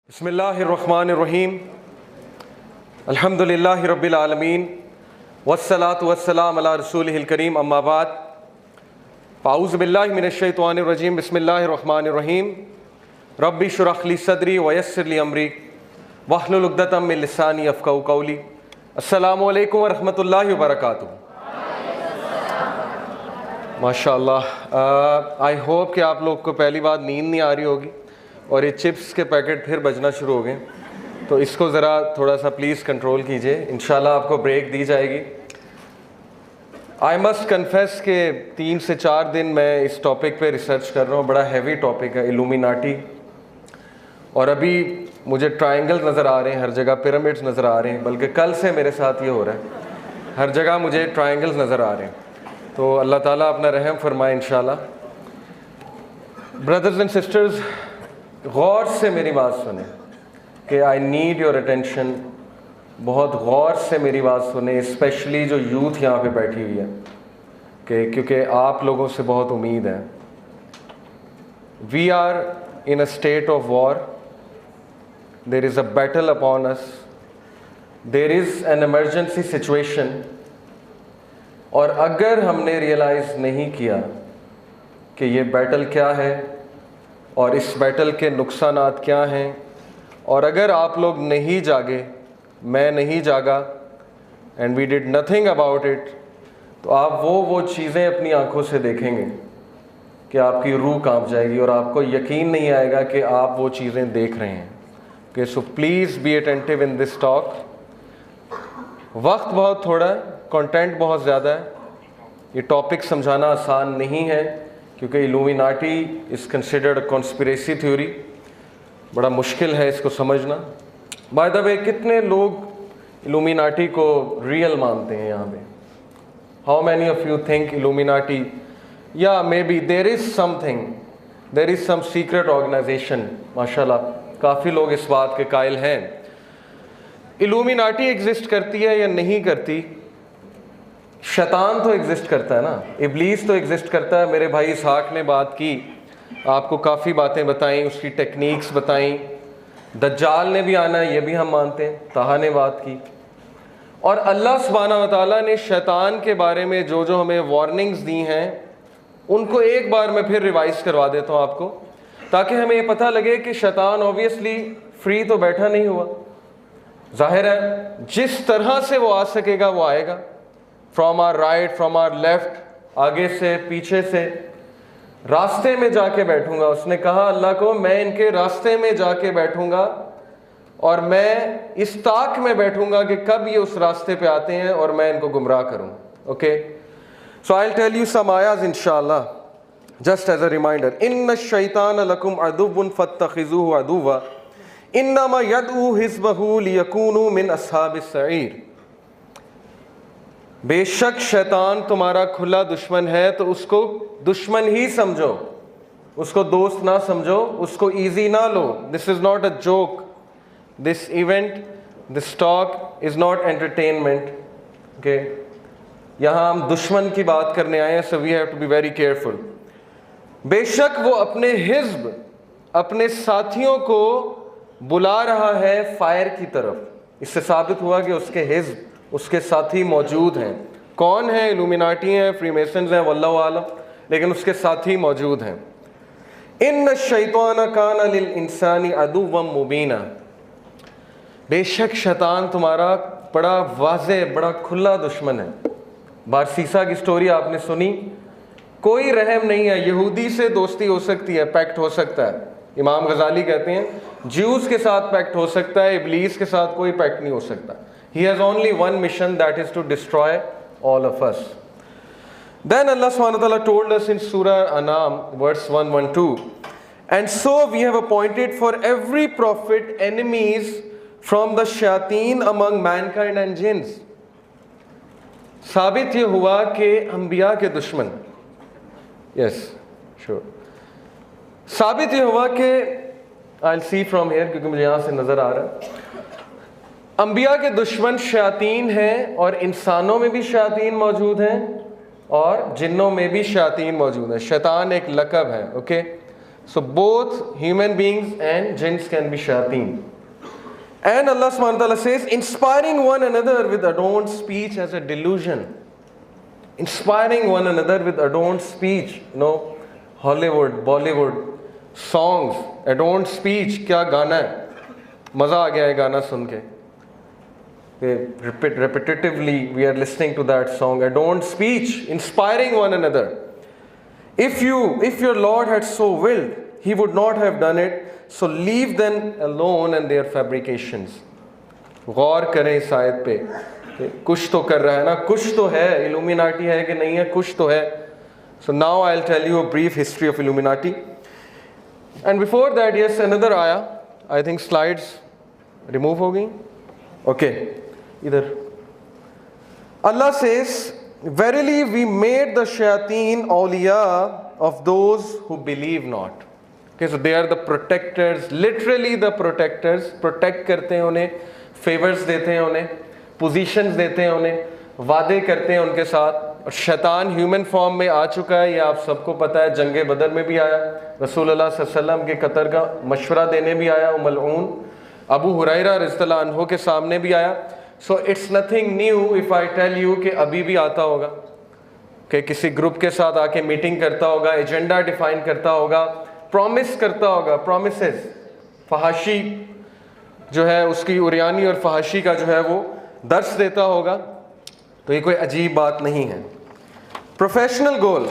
बिस्मिल्लाहिर्रहमानिर्रहीम अल्हम्दुलिल्लाहि रब्बिल आलमीन वस्सलातु वस्सलाम अला रसूलिहिल करीम अम्मा बाद फ़ाऊज़ु बिल्लाहि मिनश शैतानिर रजीम बिस्मिल्लाहिर्रहमानिर्रहीम रब्बि शुरह ली सदरी वयस्सिर ली अमरी वहलुल उक़दतम मिन लिसानी यफ़क़हू क़ौली। अस्सलामु अलैकुम व रहमतुल्लाहि व बरकातुहू। माशाअल्लाह, आई होप कि आप लोग को पहली बात नींद नहीं आ रही होगी और ये चिप्स के पैकेट फिर बजना शुरू हो गए, तो इसको ज़रा थोड़ा सा प्लीज़ कंट्रोल कीजिए। इंशाल्लाह आपको ब्रेक दी जाएगी। आई मस्ट कन्फेस कि 3 से 4 दिन मैं इस टॉपिक पे रिसर्च कर रहा हूँ। बड़ा हैवी टॉपिक है इल्यूमिनाटी, और अभी मुझे ट्रायंगल नज़र आ रहे हैं, हर जगह पिरामिड्स नज़र आ रहे हैं, बल्कि कल से मेरे साथ ये हो रहा है, हर जगह मुझे ट्रायंगल्स नज़र आ रहे हैं। तो अल्लाह ताला अपना रहम फरमाए इंशाल्लाह। ब्रदर्स एंड सिस्टर्स, गौर से मेरी बात सुने कि आई नीड योर अटेंशन। बहुत गौर से मेरी बात सुने, स्पेशली जो यूथ यहाँ पे बैठी हुई है, कि क्योंकि आप लोगों से बहुत उम्मीद है। We are in a state of war, there is a battle upon us, there is an emergency situation. और अगर हमने रियलाइज़ नहीं किया कि ये बैटल क्या है और इस बैटल के नुकसानात क्या हैं, और अगर आप लोग नहीं जागे, मैं नहीं जागा, and we did nothing about it, तो आप वो चीज़ें अपनी आंखों से देखेंगे कि आपकी रूह कांप जाएगी और आपको यकीन नहीं आएगा कि आप वो चीज़ें देख रहे हैं। कि so please be attentive in this talk. वक्त बहुत थोड़ा है, कंटेंट बहुत ज़्यादा है, ये टॉपिक समझाना आसान नहीं है, क्योंकि illuminati is considered a conspiracy theory. बड़ा मुश्किल है इसको समझना। बाय द वे, कितने लोग इल्यूमिनाटी को रियल मानते हैं यहाँ पे? How many of you think Illuminati, या maybe there is something, there is some secret organisation? माशाल्लाह, काफ़ी लोग इस बात के कायल हैं। इल्यूमिनाटी एग्जिस्ट करती है या नहीं करती? शैतान तो एग्जिस्ट करता है ना, इब्लीस तो एग्जिस्ट करता है। मेरे भाई इसहाक ने बात की, आपको काफ़ी बातें बताई, उसकी टेक्निक्स बताई। दज्जाल ने भी आना है, ये भी हम मानते हैं, ताहा ने बात की। और अल्लाह सुब्हानहू व तआला ने शैतान के बारे में जो जो हमें वार्निंग्स दी हैं, उनको एक बार मैं फिर रिवाइज़ करवा देता हूँ आपको, ताकि हमें ये पता लगे कि शैतान ऑब्वियसली फ्री तो बैठा नहीं हुआ। जाहिर है जिस तरह से वो आ सकेगा वो आएगा, from our right, from our left, आगे से, पीछे से। रास्ते में जाके बैठूंगा, उसने कहा अल्लाह को, मैं इनके रास्ते में जाके बैठूंगा और मैं इस ताक में बैठूंगा कि कब ये उस रास्ते पे आते हैं और मैं इनको गुमराह करूं। Okay, so I will tell you some आयाज इंशाअल्लाह, जस्ट एज अ रिमाइंडर। इन्न शैतान लकुम अदुव्वुन फत्तखिज़ूहु अदुव्वा इन्नमा यदऊ हिज़्बहु लियकूनु मिन अस्हाबिस सईर। बेशक शैतान तुम्हारा खुला दुश्मन है, तो उसको दुश्मन ही समझो, उसको दोस्त ना समझो, उसको इजी ना लो। This is not a joke, this event, this talk is not entertainment. Okay, यहाँ हम दुश्मन की बात करने आए हैं, so we have to be very careful. बेशक वो अपने हिज़्ब, अपने साथियों को बुला रहा है फायर की तरफ। इससे साबित हुआ कि उसके हिज़्ब, उसके साथी मौजूद हैं। कौन है? इल्यूमिनाटी हैं, फ्रीमेसन्स हैं, वल्लाहु आलम, लेकिन उसके साथी मौजूद हैं। इन्न शैतान कान लिल इंसानी अदुव्वम मुबीना। बेशक शैतान तुम्हारा बड़ा वाज़े, बड़ा खुला दुश्मन है। बारसीसा की स्टोरी आपने सुनी, कोई रहम नहीं है। यहूदी से दोस्ती हो सकती है, पैक्ट हो सकता है। इमाम गजाली कहते हैं ज्यूज़ के साथ पैक्ट हो सकता है, इब्लीस के साथ कोई पैक्ट नहीं हो सकता। He has only one mission, that is to destroy all of us. Then Allah subhanahu wa ta'ala told us in Surah Anam, verse 112, and so we have appointed for every prophet enemies from the shayateen among mankind and jinns. साबित ये हुआ कि अंबिया के दुश्मन, yes, sure, साबित ये हुआ कि I'll see from here, क्योंकि मुझे यहाँ से नज़र आ रहा है, अंबिया के दुश्मन शयातीन हैं, और इंसानों में भी शयातीन मौजूद हैं और जिन्नों में भी शयातीन मौजूद हैं। शैतान एक लक़ब है। Okay, So both human beings and jinns can be shayateen. And Allah subhanahu wa ta'ala says, inspiring one another with adorned speech as a delusion. Inspiring one another with adorned speech. You know, Hollywood, Bollywood, songs, adorned speech, क्या गाना है, मज़ा आ गया है गाना सुन के. Repetitively we are listening to that song, adorned speech, inspiring one another. If your Lord had so willed, He would not have done it. So leave them alone and their fabrications. गौर करें इस आयत पे, कुछ तो कर रहा है ना, कुछ तो है, इल्यूमिनाटी है कि नहीं है, कुछ तो है. So now I'll tell you a brief history of Illuminati. And before that, yes, another ayah. I think slides remove हो गई. Okay, इधर. Allah says, verily we made the shayateen awliya of those who believe not. Okay, so they are the protectors, literally the protectors. Protect करते हैं उन्हें, favors देते हैं उन्हें, positions देते हैं उन्हें, वादे करते हैं उनके साथ. और शैतान ह्यूमन फॉर्म में आ चुका है, ये आप सबको पता है. जंगे बदर में भी आया, रसूलुल्लाह सल्लल्लाहु अलैहि वसल्लम के कत्ल का मशवरा देने भी आया, मलऊन अबू हुरैरा रज़ियल्लाहु अन्हु के सामने भी आया. So it's nothing new if I tell you कि अभी भी आता होगा, कि किसी ग्रुप के साथ आके मीटिंग करता होगा, एजेंडा डिफाइन करता होगा, प्रॉमिस करता होगा, प्रॉमिसेस, फहाशी जो है उसकी उरियानी और फहाशी का जो है वो दर्स देता होगा. तो ये कोई अजीब बात नहीं है. प्रोफेशनल गोल,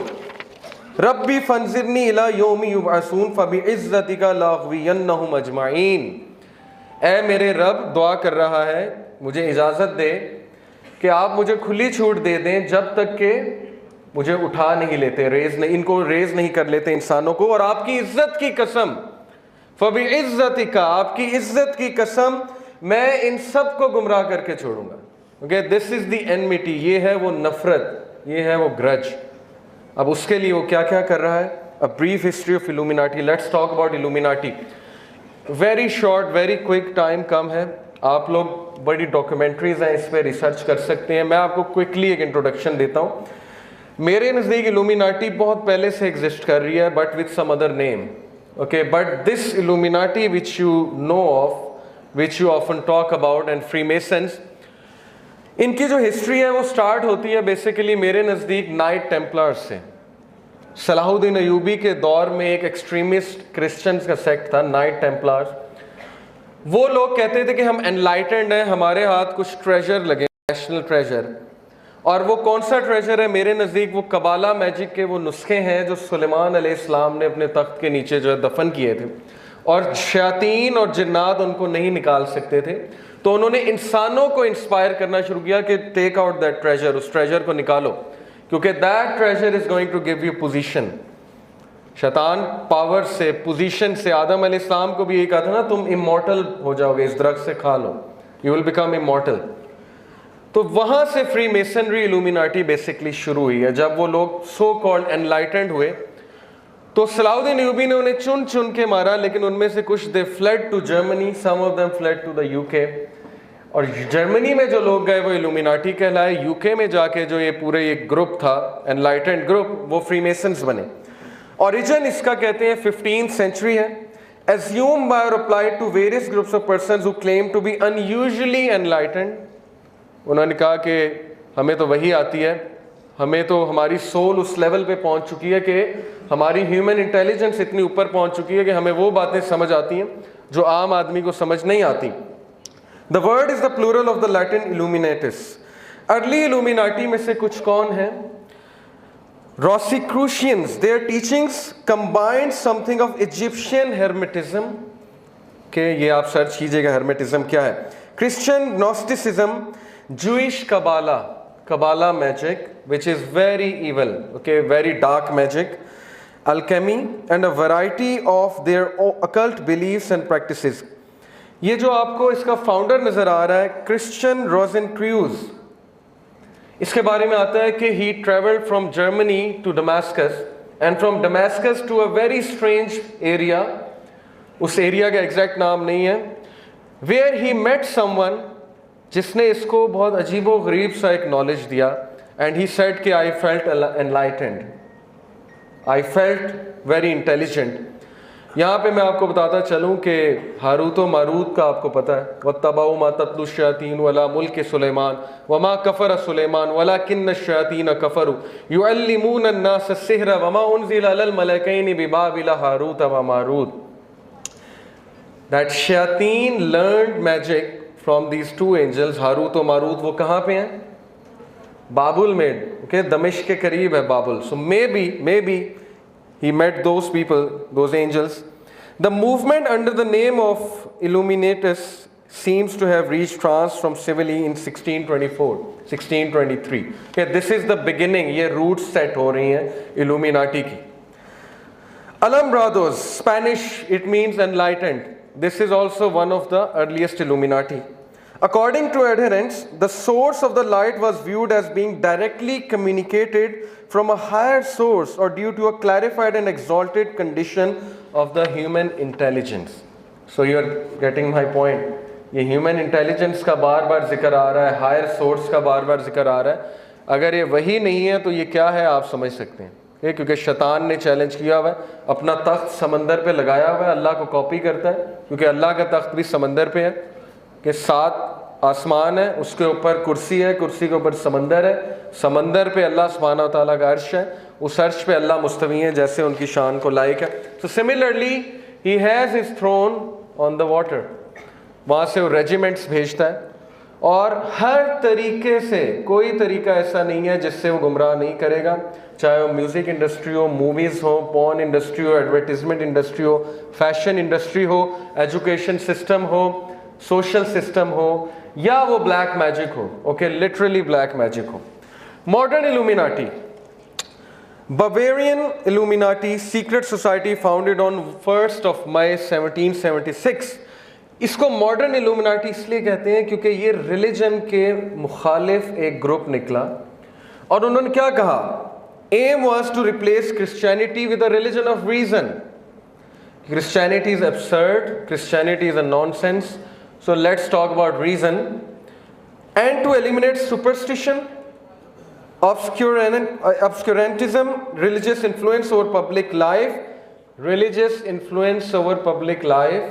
रब्बी फंजिरनी इला यौमी युबअसून फबिइज्जतिका लाग़वियन्नहुम अजमईन. ऐ मेरे रब, दुआ कर रहा है, मुझे इजाज़त दे कि आप मुझे खुली छूट दे दें जब तक के मुझे उठा नहीं लेते, इनको रेज नहीं कर लेते इंसानों को. और आपकी इज्जत की कसम, फबिइज्जतिका, आपकी इज्जत की कसम, मैं इन सब को गुमराह करके छोड़ूंगा. Okay, this is the enmity, ये है वो नफरत, ये है वो ग्रज. अब उसके लिए वो क्या क्या कर रहा है. A brief history of Illuminati. Let's talk about Illuminati. Very short, very quick, time कम है. आप लोग बड़ी डॉक्यूमेंट्रीज हैं, इस पर रिसर्च कर सकते हैं. मैं आपको क्विकली एक इंट्रोडक्शन देता हूँ. मेरे नज़दीक इल्यूमिनाटी बहुत पहले से एग्जिस्ट कर रही है, but with some other name. Okay, but this Illuminati which you know of, which you often talk about, and Freemasons, इनकी जो हिस्ट्री है वो स्टार्ट होती है बेसिकली मेरे नज़दीक नाइट टेम्पलर्स से. सलाहुद्दीन अयूबी के दौर में एक एक्सट्रीमिस्ट क्रिश्चियंस का सेक्ट था, नाइट टेम्पलर्स. वो लोग कहते थे कि हम एनलाइटेंड हैं, हमारे हाथ कुछ ट्रेजर लगे, नेशनल ट्रेजर. और वो कौन सा ट्रेजर है मेरे नज़दीक, वो कबाला मैजिक के वो नुस्खे हैं जो सुलेमान अलैहिस्सलाम ने अपने तख्त के नीचे जो है दफन किए थे, और शयातीन और जिन्नात उनको नहीं निकाल सकते थे. तो उन्होंने इंसानों को इंस्पायर करना शुरू किया कि टेक आउट दैट ट्रेजर, उस ट्रेजर को निकालो, क्योंकि that treasure is going to give you position. शैतान पावर से, पोजीशन से, आदम अलैहिस्सलाम को भी यही कहा था ना, तुम इमॉर्टल हो जाओगे, इस दरख्त से खा लो, यू विल बिकम इमॉर्टल. तो वहां से फ्री मेसनरी इल्यूमिनाटी बेसिकली शुरू हुई है. जब वो लोग सो कॉल्ड एनलाइटेंड हुए तो सलाहुद्दीन अयूबी ने उन्हें चुन चुन के मारा, लेकिन उनमें से कुछ they fled to Germany, some of them fled to the UK. और जर्मनी में जो लोग गए वो इल्यूमिनाटी कहलाए. यूके में जाके जो ये पूरे एक ग्रुप था, एनलाइटेंड ग्रुप, वो फ्रीमेसन्स बने. ओरिजिन इसका कहते हैं 15th सेंचुरी है. assumed by or applied to various groups of persons who claim to be unusually enlightened. उन्होंने कहा कि हमें तो वही आती है, हमें तो हमारी सोल उस लेवल पे पहुंच चुकी है कि हमारी ह्यूमन इंटेलिजेंस इतनी ऊपर पहुंच चुकी है कि हमें वो बातें समझ आती हैं जो आम आदमी को समझ नहीं आती. The word is the plural of the Latin illuminatis. Early Illuminati में से कुछ कौन है? Rosicrucians. Their teachings combined something of Egyptian hermetism. के ये आप सर्च कीजिएगा hermetism क्या है. Christian Gnosticism, Jewish Kabbalah, Kabbalah magic, which is very evil, okay, very dark magic, alchemy, and a variety of their occult beliefs and practices. ये जो आपको इसका फाउंडर नजर आ रहा है, Christian Rosenkreuz, इसके बारे में आता है कि he traveled from Germany to Damascus and from Damascus to a very strange area, उस एरिया का एग्जैक्ट नाम नहीं है, where he met someone जिसने इसको बहुत अजीबो गरीब सा एक नॉलेज दिया. and he said कि I felt enlightened, I felt very intelligent. यहाँ पे मैं आपको बताता चलूँ कि हारूत व मारूत का आपको पता है, वत्तबऊ मा तत्लु शयातीन वला मुल्क सुलेमान वमा कफर सुलेमान वलाकिन्न शयातीन कफरु युअल्लिमून अन्नास सिहरा वमा उनज़िला अलल मलकैनि बिबाबिल हारूत व Marut. That shayateen learned magic from these two angels, Harut व मारूत. वो कहाँ पे हैं? बाबुल में, okay, दमिश्क के करीब है बाबुल. So maybe he met those people, those angels. The movement under the name of Illuminatus seems to have reached France from Seville in 1624, 1623. Okay, this is the beginning. ये roots set हो रही हैं Illuminati की. Alumbrados, Spanish, it means enlightened. This is also one of the earliest Illuminati. According to adherents, the source of the light was viewed as being directly communicated from a higher source or due to a clarified and exalted condition of the human intelligence. So you are getting my point. ये human intelligence का बार बार जिक्र आ रहा है, higher source का बार बार जिक्र आ रहा है. अगर ये वही नहीं है तो ये क्या है आप समझ सकते हैं. क्योंकि शैतान ने चैलेंज किया हुआ है, अपना तख्त समंदर पे लगाया हुआ है, अल्लाह को कॉपी करता है, क्योंकि अल्लाह का तख्त भी समंदर पे है कि 7 आसमान है, उसके ऊपर कुर्सी है, कुर्सी के ऊपर समंदर है, समंदर पे अल्लाह सुब्हानहू व तआला का अर्श है, उस अर्श पे अल्लाह मुस्तवी है जैसे उनकी शान को लायक है. So similarly he has his throne on the water. वहाँ से वो रेजिमेंट्स भेजता है और हर तरीके से, कोई तरीका ऐसा नहीं है जिससे वो गुमराह नहीं करेगा, चाहे वो म्यूज़िक इंडस्ट्री हो, मूवीज़ हो, पॉर्न इंडस्ट्री हो, एडवर्टीजमेंट इंडस्ट्री हो, फैशन इंडस्ट्री हो, एजुकेशन सिस्टम हो, सोशल सिस्टम हो, या वो ब्लैक मैजिक हो. ओके, लिटरली ब्लैक मैजिक हो. Modern illuminati, Bavarian Illuminati secret society founded on 1st of May 1776. इसको मॉडर्न इल्यूमिनाटी इसलिए कहते हैं क्योंकि ये रिलीजन के मुखालिफ एक ग्रुप निकला और उन्होंने क्या कहा, aim was to replace Christianity with a religion of reason. Christianity is absurd, Christianity is a nonsense, so let's talk about reason. And to eliminate superstition, obscurantism, religious influence over public life,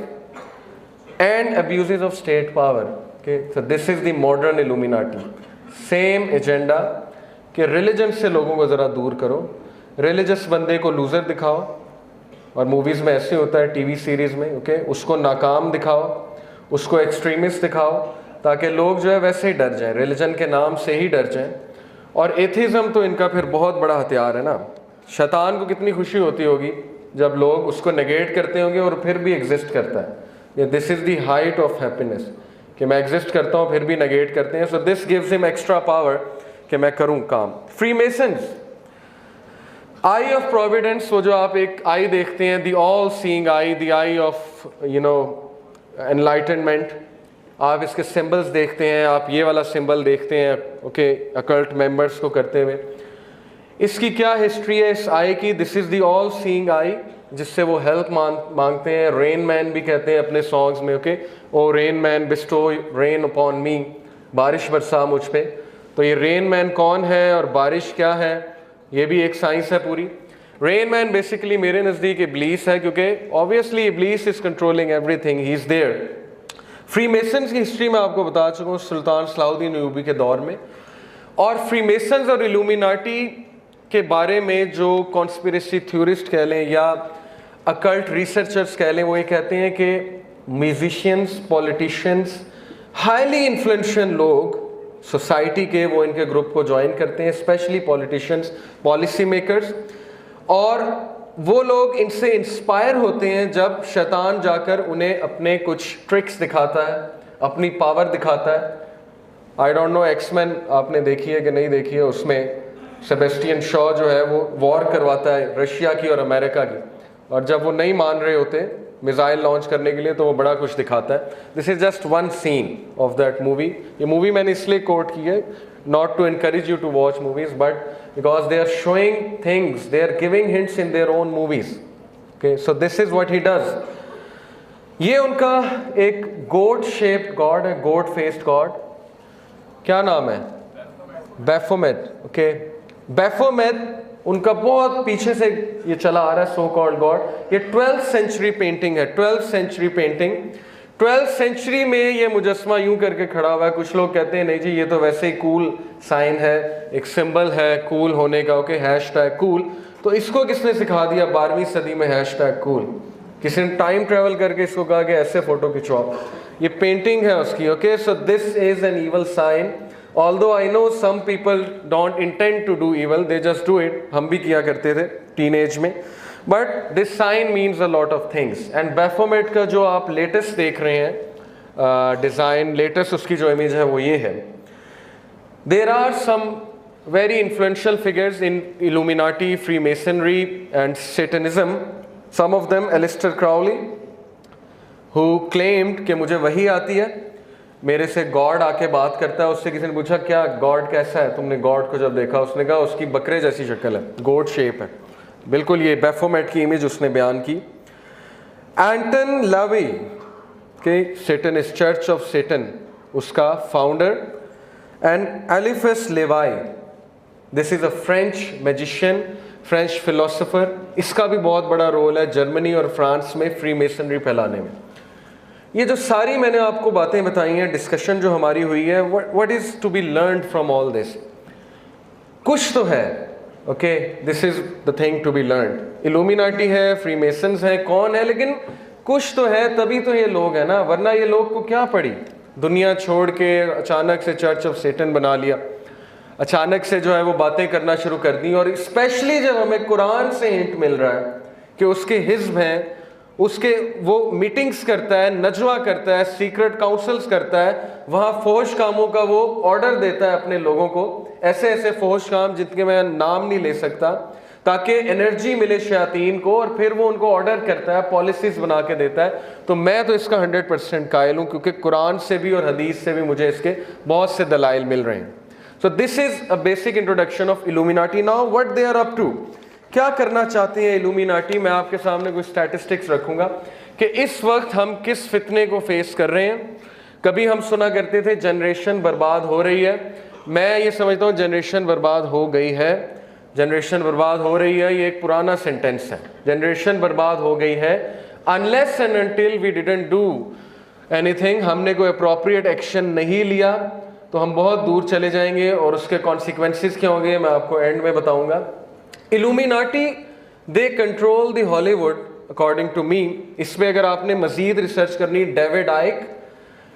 and abuses of state power. Okay, so this is the modern Illuminati. Same agenda कि religion से लोगों को ज़रा दूर करो, religious बंदे को loser दिखाओ, और movies में ऐसे होता है, TV series में, okay, उसको नाकाम दिखाओ, उसको extremist दिखाओ, ताकि लोग जो है वैसे ही डर जाएं, religion के नाम से ही डर जाएं. और एथिज्म तो इनका फिर बहुत बड़ा हथियार है ना. शैतान को कितनी खुशी होती होगी जब लोग उसको नेगेट करते होंगे और फिर भी एग्जिस्ट करता है. ये this is the height of happiness कि मैं एग्जिस्ट करता हूँ फिर भी नेगेट करते हैं. So this gives him extra power कि मैं करूँ काम. फ्रीमेसन्स, आई ऑफ प्रोविडेंस, वो जो आप एक आई देखते हैं, the all seeing I, the I of enlightenment. आप इसके सिंबल्स देखते हैं, आप ये वाला सिंबल देखते हैं, ओके, अकल्ट मेंबर्स को करते हुए. इसकी क्या हिस्ट्री है इस आई की? This is the all seeing आई, जिससे वो हेल्प मांगते हैं. रेन मैन भी कहते हैं अपने सॉन्ग्स में, okay, O rain man bestow rain upon me, बारिश बरसा मुझ पे. तो ये रेन मैन कौन है और बारिश क्या है, ये भी एक साइंस है पूरी. रेन मैन बेसिकली मेरे नज़दीक इब्लीस है, क्योंकि ऑब्वियसली इब्लीस is controlling everything, he is there. Freemasons की हिस्ट्री में आपको बता चुका हूँ सुल्तान सलाहुद्दीन अय्यूबी के दौर में. और फ्रीमेसन्स और इल्यूमिनाटी के बारे में जो कॉन्स्पिरेसी थ्योरिस्ट कह लें या अकल्ट रिसर्चर्स कह लें, वो ये कहते हैं कि म्यूजिशियंस, पॉलिटिशियंस, हाईली इन्फ्लुएंशियल लोग सोसाइटी के, वो इनके ग्रुप को ज्वाइन करते हैं, स्पेशली पॉलिटिशियंस, पॉलिसी मेकर्स. और वो लोग इनसे इंस्पायर होते हैं जब शैतान जाकर उन्हें अपने कुछ ट्रिक्स दिखाता है, अपनी पावर दिखाता है. आई डोंट नो एक्समैन आपने देखी है कि नहीं देखी है, उसमें सेबेस्टियन शॉ जो है वो वॉर करवाता है रशिया की और अमेरिका की, और जब वो नहीं मान रहे होते मिसाइल लॉन्च करने के लिए तो वो बड़ा कुछ दिखाता है. This is just one scene of that movie. ये मूवी मैंने इसलिए कोट की है, not to encourage you to watch movies, but because they are showing things, they are giving hints in their own movies. Okay, so this is what he does. ये उनका एक goat shaped god है, goat faced god. क्या नाम है? Baphomet. Okay, Baphomet उनका बहुत पीछे से ये चला आ रहा है सो कॉल्ड गॉड। ये 12th सेंचुरी पेंटिंग है, 12th century painting. 12th century में ये मुजस्मा यूं करके खड़ा हुआ है। कुछ लोग कहते हैं नहीं जी ये तो वैसे ही कूल साइन है, एक सिंबल है कूल होने का, ओके, हैशटैग कूल। तो इसको किसने सिखा दिया 12वीं सदी में हैशटैग कूल? किसी ने टाइम ट्रेवल करके इसको कहा कि ऐसे फोटो खिंचवाओ। ये पेंटिंग है उसकी, okay. So this is an evil sign. Although I know some people don't intend to do evil, they just do it. हम भी किया करते थे टीनेज में। But this sign means a lot of things. And Baphomet का जो आप latest देख रहे हैं डिज़ाइन, लेटेस्ट उसकी जो इमेज है वो ये है। There are some very influential figures in Illuminati, Freemasonry and Satanism. Some of them, Aleister Crowley, who claimed कि मुझे वही आती है, मेरे से गॉड आके बात करता है। उससे किसी ने पूछा क्या गॉड कैसा है, तुमने गॉड को जब देखा? उसने कहा उसकी बकरे जैसी शक्ल है, गोड शेप है, बिल्कुल। ये बैफोमेट की इमेज उसने बयान की। एंटन लावी के Satan is church of Satan, उसका founder. And Eliphas Levi, this is a French magician, French philosopher. इसका भी बहुत बड़ा रोल है जर्मनी और फ्रांस में फ्री मेसनरी फैलाने में। ये जो सारी मैंने आपको बातें बताई हैं, डिस्कशन जो हमारी हुई है, what is to be learned from all this? कुछ तो है, okay, this is the thing to be learned. Illuminati है, फ्रीमेसन्स हैं, कौन है, लेकिन कुछ तो है, तभी तो ये लोग हैं ना, वरना ये लोग को क्या पड़ी? दुनिया छोड़ के अचानक से चर्च ऑफ सेटन बना लिया, अचानक से जो है वो बातें करना शुरू कर दी। और स्पेशली जब हमें कुरान से हिंट मिल रहा है कि उसके हिज़्ब हैं, उसके वो मीटिंग्स करता है, नजवा करता है, सीक्रेट काउंसल्स करता है, वहाँ फोश कामों का वो ऑर्डर देता है अपने लोगों को, ऐसे ऐसे फोश काम जिनके मैं नाम नहीं ले सकता, ताकि एनर्जी मिले शयातीन को, और फिर वो उनको ऑर्डर करता है, पॉलिसीज बना के देता है। तो मैं तो इसका 100% कायल हूँ, क्योंकि कुरान से भी और हदीस से भी मुझे इसके बहुत से दलाइल मिल रहे हैं। So this is a basic introduction of Illuminati. Now what they are up to, क्या करना चाहते हैं इल्यूमिनाटी? मैं आपके सामने कुछ स्टैटिस्टिक्स रखूंगा कि इस वक्त हम किस फितने को फेस कर रहे हैं। कभी हम सुना करते थे जनरेशन बर्बाद हो रही है, मैं ये समझता हूँ जनरेशन बर्बाद हो गई है। जनरेशन बर्बाद हो रही है ये एक पुराना सेंटेंस है, जनरेशन बर्बाद हो गई है। Unless and until we didn't do anything, हमने कोई अप्रोप्रिएट एक्शन नहीं लिया, तो हम बहुत दूर चले जाएंगे, और उसके कॉन्सिक्वेंसेस क्या होंगे मैं आपको एंड में बताऊंगा। Illuminati they control the Hollywood according to me. इस पर अगर आपने मजीद रिसर्च करनी, डेविड आइक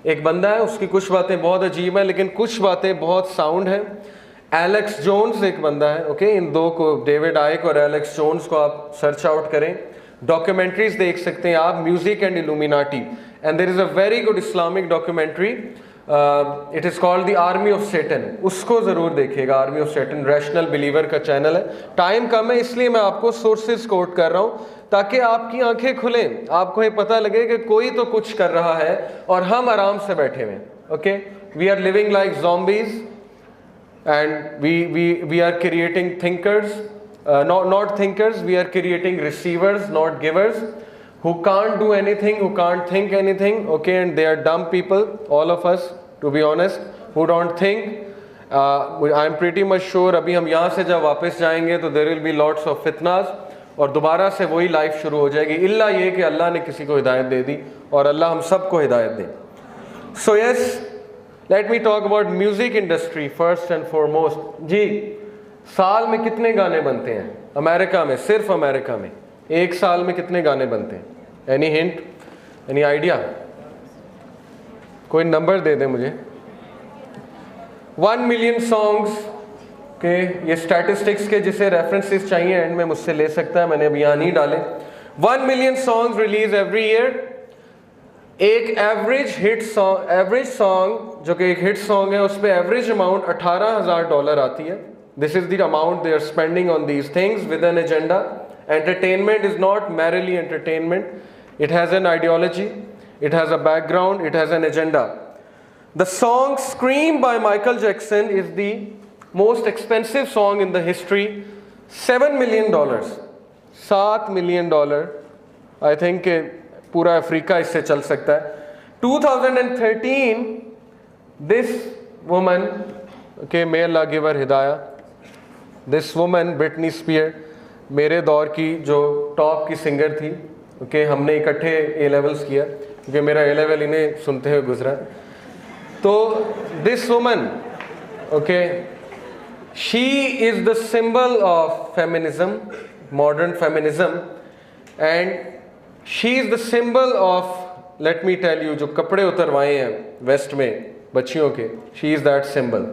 एक बंदा है, उसकी कुछ बातें बहुत अजीब हैं लेकिन कुछ बातें बहुत साउंड हैं। एलेक्स जोन्स एक बंदा है, ओके, इन दो को, डेविड आइक और एलेक्स जोन्स को आप सर्च आउट करें, डॉक्यूमेंट्रीज देख सकते हैं आप, music and Illuminati. And there is a very good Islamic documentary, it is called the army of Satan, उसको ज़रूर देखिएगा। Army of Satan rational believer का चैनल है। टाइम कम है इसलिए मैं आपको सोर्सेज कोट कर रहा हूँ, ताकि आपकी आंखें खुलें, आपको ये पता लगे कि कोई तो कुछ कर रहा है और हम आराम से बैठे हुए। Okay, we are living like zombies and we are creating thinkers, not thinkers, we are creating receivers, not givers, who can't do anything, who can't think anything, okay, and they are dumb people, all of us, to be honest, who don't think. I am pretty much sure अभी हम यहाँ से जब वापस जाएंगे तो there will be lots of fitnas, और दोबारा से वही लाइफ शुरू हो जाएगी, इल्ला ये कि अल्लाह ने किसी को हिदायत दे दी, और अल्लाह हम सबको हिदायत दे। So yes, let me talk about music industry first and foremost. जी, साल में कितने गाने बनते हैं अमेरिका में? सिर्फ अमेरिका में एक साल में कितने गाने बनते हैं? Any hint, any idea? कोई नंबर दे दे मुझे। 1 मिलियन सॉन्ग्स के ये स्टैटिस्टिक्स के जिसे रेफरेंसेस चाहिए एंड में मुझसे ले सकता है, मैंने अभी यहाँ नहीं डाले। 1 million songs release every year. एक एवरेज सॉन्ग जो कि एक हिट सॉन्ग है, उस पर एवरेज अमाउंट $18,000 आती है। This is the amount they are spending on these things with an agenda. Entertainment is not merely entertainment, it has an ideology, it has a background, it has an agenda. The song Scream by Michael Jackson is the most expensive song in the history, $7 million, $7 million, I think पूरा Africa इससे चल सकता है। 2013 this woman, okay, may Allah give her hidayah, this woman Britney Spears मेरे दौर की जो top की सिंगर थी, ओके हमने इकट्ठे ए लेवल्स किया क्योंकि मेरा ए लेवल इन्हें सुनते हुए गुजरा। तो this woman, okay, she is the symbol of feminism, modern feminism, and she is the symbol of, let me tell you, जो कपड़े उतरवाए हैं वेस्ट में बच्चियों के, शी इज़ दैट सिंबल।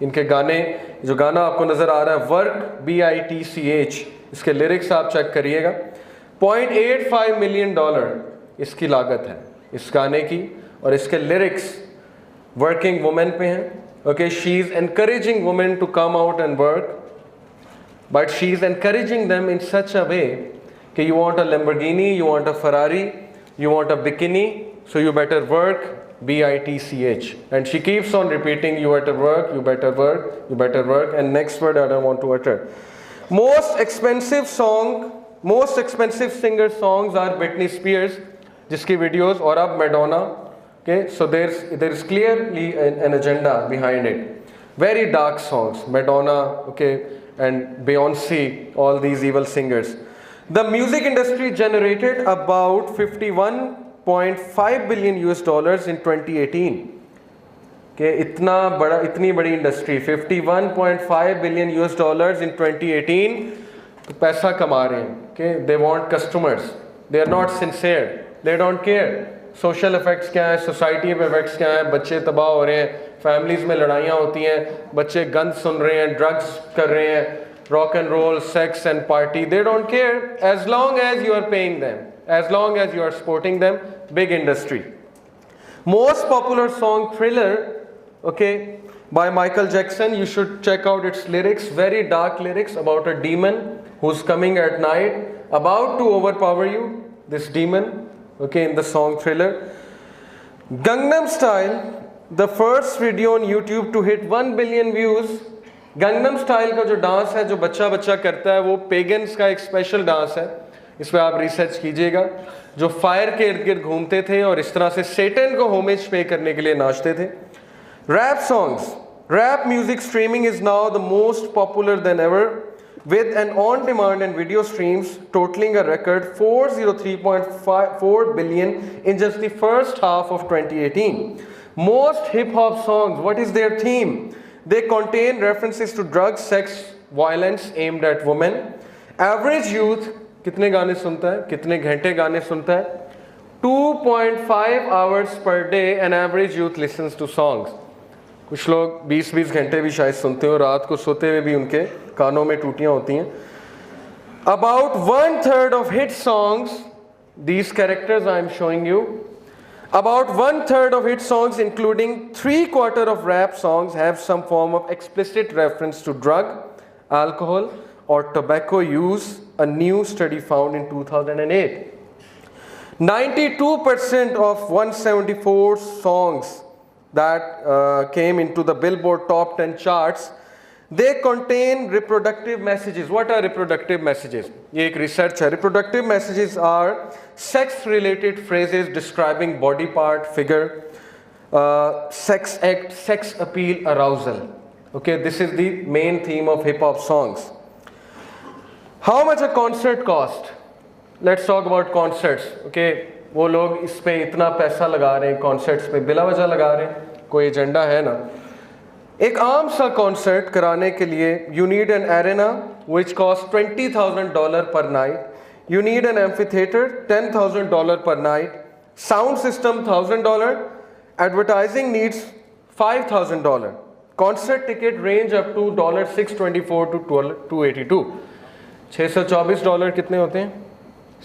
इनके गाने, जो गाना आपको नज़र आ रहा है वर्क BITCH, इसके लिरिक्स आप चेक करिएगा। $0.85 मिलियन इसकी लागत है इस गाने की, और इसके लिरिक्स वर्किंग वुमेन पे हैं। Okay, she is encouraging women to come out and work, but she is encouraging them in such a way कि you want a Lamborghini, you want a Ferrari, you want a bikini, so you better work BITCH. And she keeps on repeating, you better work, you better work, you better work, and next word I don't want to utter. Most expensive singer songs are Britney Spears, जिसकी videos, और अब Madonna. Okay, so there is clearly an agenda behind it. Very dark songs, Madonna, okay, and Beyonce, all these evil singers. The music industry generated about $51.5 billion in 2018. Okay, इतनी बड़ी industry, $51.5 billion in 2018, तो पैसा कमा रहे हैं। Okay, they want customers, they are not sincere, they don't care. Social effects क्या है, society पे इफ़ेक्ट्स क्या है, बच्चे तबाह हो रहे हैं, फैमिलीज़ में लड़ाइयाँ होती हैं, बच्चे गंद सुन रहे हैं, ड्रग्स कर रहे हैं, rock and roll, sex and party, they don't care as long as you are paying them, as long as you are supporting them. Big industry. Most popular song Thriller, okay, by Michael Jackson, you should check out its lyrics, very dark lyrics about a demon who's coming at night, about to overpower you, this demon, okay, in the song Thriller. Gangnam Style, the first video on YouTube to hit 1 billion views. Gangnam style का जो dance है, जो बच्चा बच्चा करता है, वो pagans का एक स्पेशल डांस है, इस पर आप रिसर्च कीजिएगा, जो फायर के इर्द गिर्द घूमते थे और इस तरह से सेटन को होमेज पे करने के लिए नाचते थे। Rap songs, rap music streaming is now the most popular than ever, with an on-demand and video streams totaling a record 403.4 billion in just the first half of 2018. Most hip-hop songs, what is their theme? They contain references to drugs, sex, violence aimed at women. Average youth कितने गाने सुनता है, कितने घंटे गाने सुनता है? 2.5 hours per day an average youth listens to songs. कुछ लोग 20-20 घंटे भी शायद सुनते हो, रात को सोते हुए भी उनके कानों में टूटियाँ होती हैं। About 1/3 of hit songs, these characters I am showing you, about 1/3 of hit songs, including 3/4 of rap songs, have some form of explicit reference to drug, alcohol, or tobacco use, a new study found in 2008. 92% of 174 songs that came into the Billboard Top 10 charts, they contain reproductive messages. What are reproductive messages? ये एक research है. Reproductive messages are sex-related phrases describing body part, figure, sex act, sex appeal, arousal. Okay, this is the main theme of hip-hop songs. How much a concert cost? Let's talk about concerts. Okay, वो लोग इस पे इतना पैसा लगा रहे हैं, concerts पे बिला वजह लगा रहे हैं, कोई एजेंडा है ना। एक आम सा कॉन्सर्ट कराने के लिए you need an arena which costs $20,000 per night, you need an amphitheater $10,000 per night, sound system $1,000, advertising needs $5,000. Concert ticket range up to $624 to $282. $624 कितने होते हैं?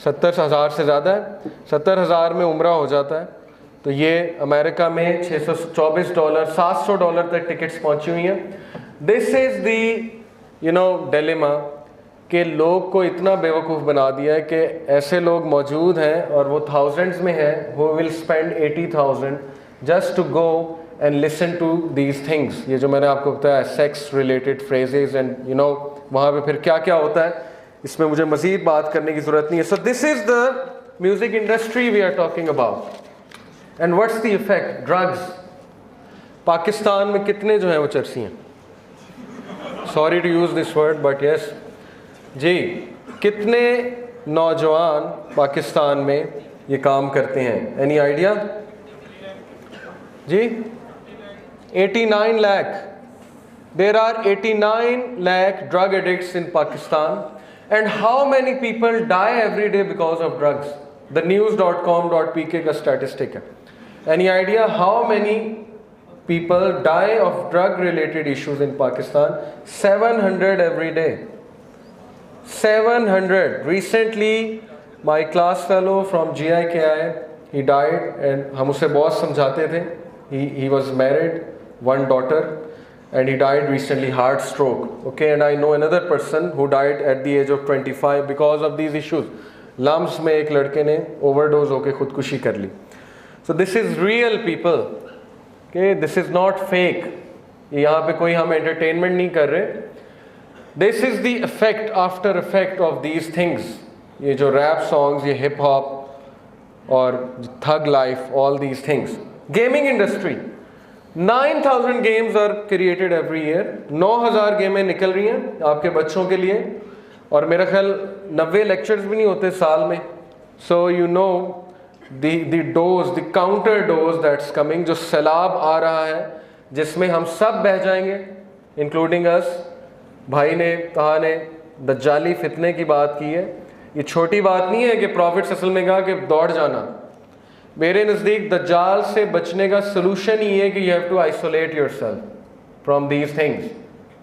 70,000 से ज़्यादा है। 70,000 में उम्रा हो जाता है। तो ये अमेरिका में $624, $700 तक टिकट्स पहुंची हुई हैं। दिस इज़ दी डिलेमा कि लोग को इतना बेवकूफ़ बना दिया है कि ऐसे लोग मौजूद हैं और वो थाउजेंड्स में हैं, who will spend 80,000 just to go and listen to these things. ये जो मैंने आपको बताया, सेक्स रिलेटेड फ्रेजेस एंड वहाँ पे फिर क्या क्या होता है, इसमें मुझे मज़ीद बात करने की ज़रूरत नहीं है। So this is the music industry we are talking about. And what's the effect? Drugs. Pakistan में कितने जो हैं वो चरसी हैं? Sorry to use this word but yes जी, कितने नौजवान पाकिस्तान में ये काम करते हैं? एनी आइडिया जी? 89 lakh. There are 89 lakh drug addicts in Pakistan. And how many people die every day because of drugs? The news.com.pk का statistic है. Any idea how many people die of drug related issues in Pakistan? 700 every day. 700. Recently, my class fellow from GIKI, he died and हम उसे बहुत समझाते थे. He was married, one daughter, and he died recently, heart stroke. Okay, and I know another person who died at the age of 25 because of these issues. LUMS में एक लड़के ने overdose होकर खुदकुशी कर ली. So this is real people. Okay, this is not fake. यहाँ पे कोई हम entertainment नहीं कर रहे. This is the effect, after effect of these things. ये जो rap songs, ये hip hop और thug life, all these things. Gaming industry. 9,000 games are created every year. 9,000 गेमें निकल रही हैं आपके बच्चों के लिए, और मेरा ख्याल 90 लेक्चर्स भी नहीं होते साल में. So you know the dose, the counter dose that's coming, जो सैलाब आ रहा है जिसमें हम सब बह जाएंगे, including us. भाई ने कहा ने दज्जाली फितने की बात की है. ये छोटी बात नहीं है कि प्रॉफिट असल में कहा कि दौड़ जाना. मेरे नज़दीक दज्जाल से बचने का सलूशन ही है कि you have to isolate yourself from these things.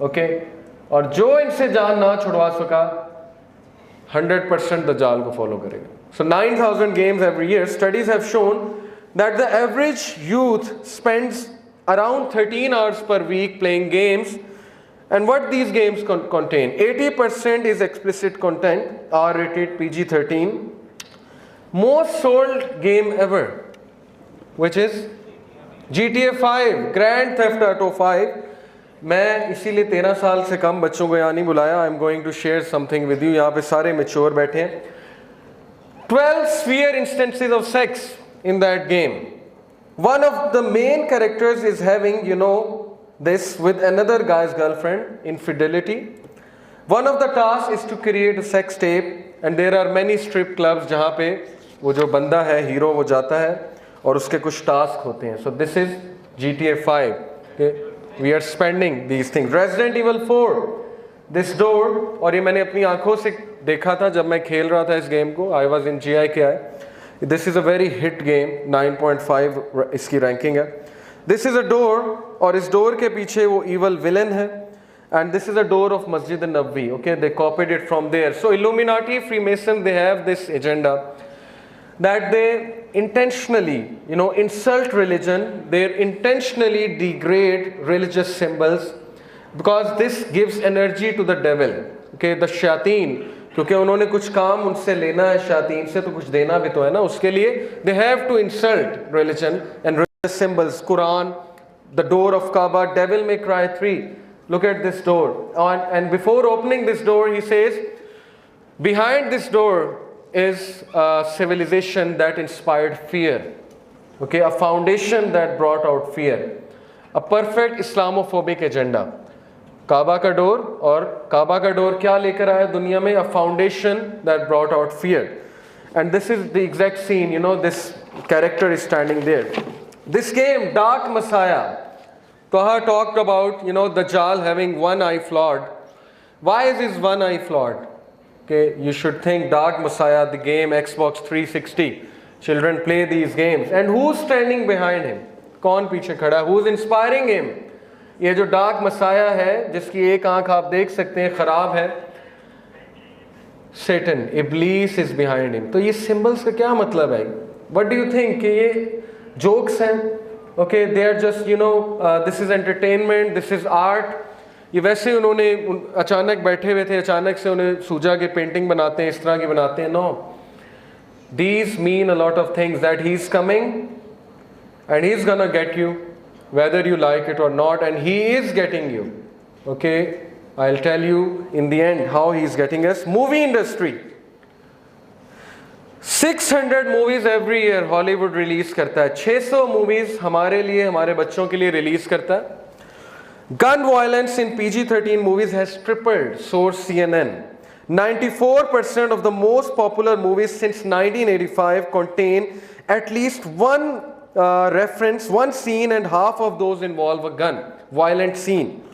Okay, और जो इनसे जान ना छुड़वा सका 100% दज्जाल को फॉलो करेगा. सो 9,000 games every year. Studies have shown that the average youth spends around 13 hours per week playing games. And what these games contain? 80% is explicit content, R-rated, PG-13. Most sold game ever, which is GTA 5, Grand Theft Auto 5. मैं इसीलिए 13 साल से कम बच्चों को यहाँ नहीं बुलाया. I am going to share something with you. यहाँ पे सारे मेच्योर बैठे हैं. 12 sphere instances of sex in that game. One of the main characters is having, you know, this with another guy's girlfriend, infidelity. One of the tasks is to create a sex tape, and there are many strip clubs जहाँ पे वो जो बंदा है hero वो जाता है और उसके कुछ टास्क होते हैं. So this is GTA 5. Okay? We are spending these things. Resident Evil 4, this door, और ये मैंने अपनी आंखों से देखा था जब मैं खेल रहा था इस गेम को. I was in GIKI. This is a very hit game. 9.5 इसकी रैंकिंग है. This is a door, और इस डोर के पीछे वो evil villain है. And this is a door of Masjid an-Nabawi. Okay, they copied it from there. So Illuminati, Freemason, they have this agenda that they intentionally, you know, insult religion. They intentionally degrade religious symbols because this gives energy to the devil. Okay, the shayateen, क्योंकि उन्होंने कुछ काम उनसे लेना है शायातीन से, तो कुछ देना भी तो है ना. उसके लिए they have to insult religion and religious symbols. Quran, the door of Kaaba, Devil May Cry 3. Look at this door. And before opening this door, he says, behind this door is a civilization that inspired fear. Okay, a foundation that brought out fear. A perfect Islamophobic agenda. काबा का door, और काबा का door क्या लेकर आया दुनिया में? A foundation that brought out fear. And this is the exact scene, you know, this character is standing there. This game, Dark Messiah, Taha talked about, you know, Dajjal having one eye flawed. Why is his one eye flawed? Okay, you should think Dark Messiah, the game, Xbox 360. Children play these games. And who's standing behind him? कौन पीछे खड़ा? Who's inspiring him? ये जो dark Messiah है जिसकी एक आंख आप देख सकते हैं खराब है, Satan, इब्लीस इज बिहाइंड हिम. तो ये सिंबल्स का क्या मतलब है? व्हाट डू यू थिंक कि ये जोक्स हैं? Okay, they are just, you know, this is entertainment, this is art. ये वैसे उन्होंने अचानक बैठे हुए थे, अचानक से उन्हें सूजा के पेंटिंग बनाते हैं, इस तरह की बनाते हैं. No, these mean a lot of things, that he is coming and he is gonna get you whether you like it or not, and he is getting you. Okay, I'll tell you in the end how he is getting us. Movie industry, 600 movies every year Hollywood release करता है. 600 movies हमारे लिए, हमारे बच्चों के लिए release करता है. Gun violence in PG-13 movies has tripled, source CNN. 94% of the most popular movies since 1985 contain at least one reference, one scene, and half of those involve a gun, violent scene.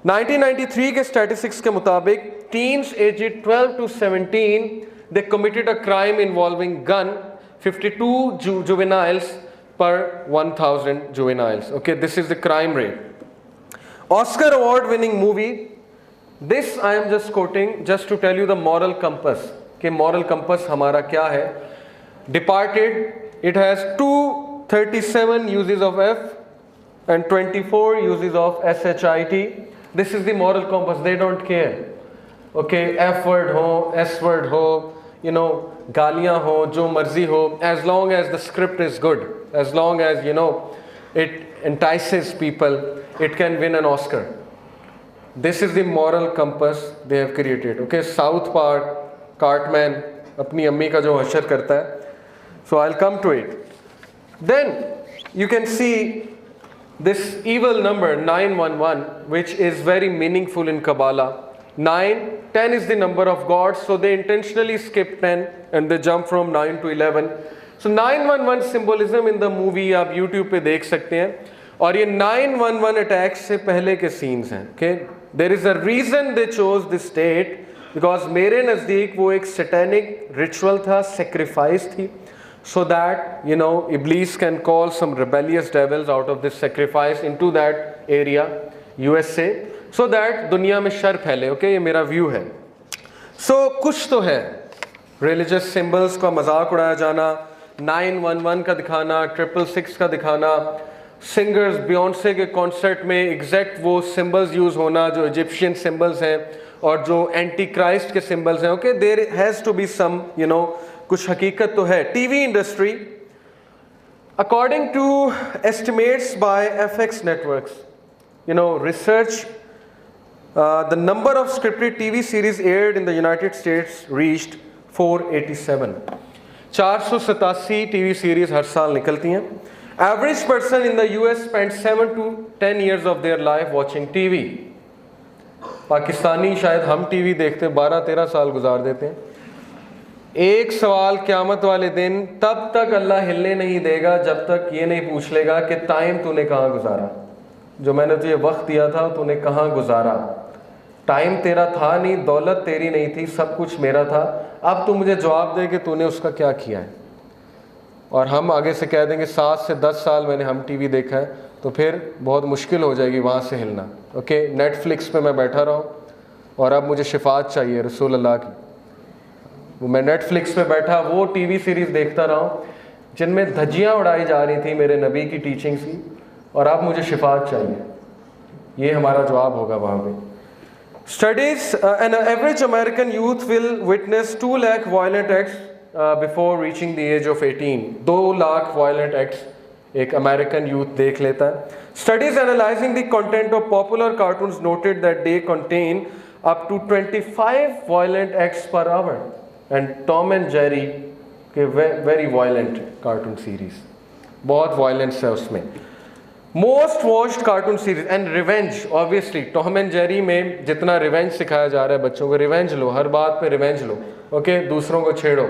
1993 के statistics के मुताबिक teens aged 12 to 17 they committed a crime involving gun, 52 juveniles per 1,000 juveniles. Okay, this is the crime rate. Oscar award winning movie, this I am just quoting just to tell you the moral compass कि moral compass हमारा क्या है. Departed, it has 237 uses of F and 24 uses of SHIT. This is the moral compass, they don't care. Okay, F word हो, S word हो, you know, गालियाँ हो, जो मर्जी हो, as long as the script is good, as long as you know it entices people, it can win an Oscar. This is the moral compass they have created. Okay, South Park, Cartman, अपनी अम्मी का जो हशर करता है. So I'll come to it. Then you can see this evil number 911, which is very meaningful in Kabbalah. 10 is the number of gods, so they intentionally skip 10 and they jump from 9 to 11. So 911 symbolism in the movie आप YouTube पे देख सकते हैं, और ये 911 attacks से पहले के scenes हैं. Okay, there is a reason they chose this date, because मेरे नज़दीक वो एक satanic ritual था, sacrifice थी, so that you know Iblis can call some rebellious devils out of this sacrifice into that area, USA, so that दुनिया में sir फैले. Okay, ये मेरा view है. So कुछ तो है, religious symbols का मजाक उड़ाया जाना, 911 का दिखाना, 666 का दिखाना, सिंगर्स बियॉन्से के कॉन्सर्ट में एग्जैक्ट वो सिंबल्स यूज़ होना जो इजिप्शियन सिंबल्स हैं और जो एंटी क्राइस्ट के सिंबल्स हैं. Okay, there has to be some you know कुछ हकीकत तो है. TV industry, according to estimates by FX networks, you know, research, the number of scripted TV series aired in the United States reached 487. 487 TV series हर साल निकलती हैं. Average person in the US spends 7 to 10 years of their life watching TV. Pakistani शायद हम TV देखते 12-13 साल गुजार देते हैं. एक सवाल क़यामत वाले दिन तब तक अल्लाह हिलने नहीं देगा जब तक ये नहीं पूछ लेगा कि टाइम तूने कहाँ गुजारा, जो मैंने तुझे वक्त दिया था तूने कहाँ गुजारा. टाइम तेरा था नहीं, दौलत तेरी नहीं थी, सब कुछ मेरा था. अब तू मुझे जवाब दे कि तूने उसका क्या किया है. और हम आगे से कह देंगे 7 से 10 साल मैंने हम टीवी देखा है, तो फिर बहुत मुश्किल हो जाएगी वहाँ से हिलना. ओके, नेटफ्लिक्स पे मैं बैठा रहा हूँ और अब मुझे शिफात चाहिए रसूल अल्लाह की. वो मैं नेटफ्लिक्स पे बैठा वो टीवी सीरीज़ देखता रहा हूँ जिनमें धज्जियाँ उड़ाई जा रही थी मेरे नबी की टीचिंग्स की, और अब मुझे शिफात चाहिए. ये हमारा जवाब होगा वहाँ पे. Studies, an average American youth will witness 2 lakh violent acts before reaching the age of 18. 2 lakh violent acts एक American youth देख लेता है. Studies analyzing the content of popular cartoons noted that they contain up to 25 violent acts per hour. And Tom and Jerry के very violent cartoon series, बहुत violence है उसमें. Most watched cartoon series and revenge, obviously Tom and Jerry में जितना revenge सिखाया जा रहा है बच्चों को, रिवेंज लो, हर बात पे रिवेंज लो. ओके, दूसरों को छेड़ो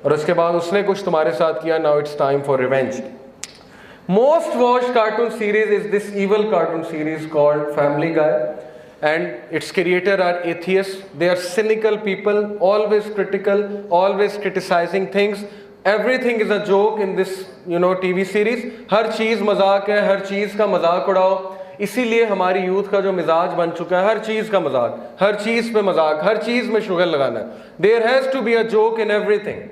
और उसके बाद उसने कुछ तुम्हारे साथ किया, now it's time for revenge. Most watched cartoon series is this evil cartoon series called family guy, and its creator are atheists. They are cynical people, always critical, always criticizing things. Everything is a joke in this, you know, TV series. हर चीज़ मजाक है, हर चीज़ का मजाक उड़ाओ. इसीलिए हमारी youth का जो मिजाज बन चुका है, हर चीज़ का मजाक, हर चीज़ पे मजाक, हर चीज़ में शुगर लगाना है. There has to be a joke in everything.